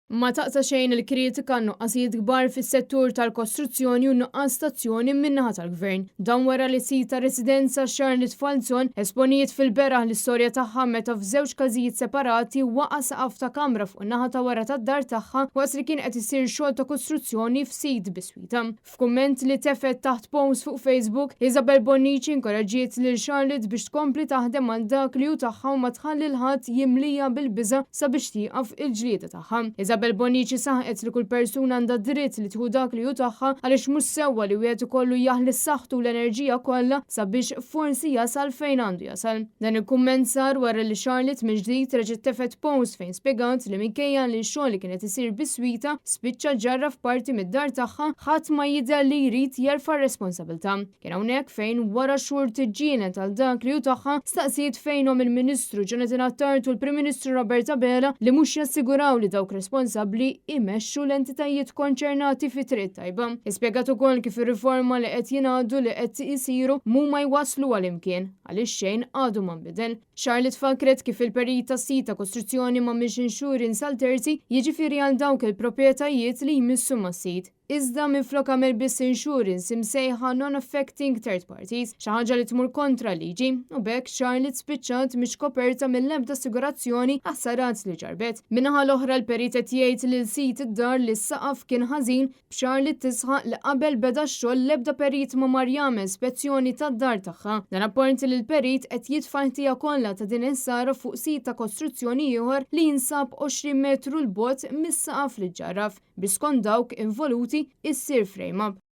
Ma taqsa xejn il-kritika nuqqasijiet kbar fis-settur tal-kostruzzjoni u nuqqas stazzjoni min-naħa tal-gvern. Dan wara li sit ta' residenza Charlotte Falzon esponijiet fil-beraħ l-istorja tagħha meta f'żewġ każijiet separati waqa' saqaf ta' kamra fuq naħa ta' wara tad-dar tagħha waqt li kien qed isir xogħol ta' kostruzzjoni f'sit biswita. F'kumment li tefet taħt post fuq Facebook, Isabel Bonnici inkoraġġiet lil Charlotte biex tkompli taħdem għal dak li hu tagħha u ma tħalli l-ħadd jimlija bil-biża' sabiex tieqaf il-ġlieda tagħha. Isabel Bonnici saħqet li kull persuna għandha dritt li tieħu dak li hu tagħha għaliex mhux sewwa li wieħed ikollu jaħli s-saħħtu l-enerġija kollha sabiex forsi jasal fejn għandu jasal. Dan il-kumment sar wara li Charlotte mill-ġdid reġgħet tefet post fejn spjegat li minkejja li x-xogħol li kienet isir biswita spiċċa ġarra f'parti mid-dar tagħha ħadd ma jidher li jrid jerfa' r-responsabbiltà. Kien hawnhekk fejn wara xhur tiġġieled għal dak li hu tagħha staqsiet fejnhom il-Ministru Jonathan Attard u l-Prim Ministru Roberta Bela li mhux jassiguraw li dawk responsabbli imexxu l-entitajiet konċernati fi triq tajba. Ispjegat ukoll kif ir-riforma li qed jingħaddu li qed isiru mhuma jwasslu għal imkien għaliex xejn għadu ma nbidel. Charlotte fakret kif il-perit tas-sit ta' kostruzzjoni m'għamilx insurance għal terzi jiġifieri għal dawk il-proprjetajiet li jmissu mas-sit. Iżda minflok għamel biss insurance imsejħa non-affecting third parties, xi ħaġa li tmur kontra liġi, u bekk Charlotte spiċċat mhix koperta mill-ebda assigurazzjoni għas-sarat li ġarbet. Min-naħa l-oħra l-perit qed jgħid li l-sit id-dar li s-saqaf kien ħażin b'Charlotte tisħaq li qabel beda x-xogħol l-ebda perit ma mar jagħmel spezzjoni tad-dar tagħha. Dan apparti li l-perit qed jitfa' ħtija kollha ta' din is-sara fuq sit ta' kostruzzjoni ieħor li jinsab 20 metru l bogħod mis-saqaf li ġarraf biex skont dawk involuti issir frame up.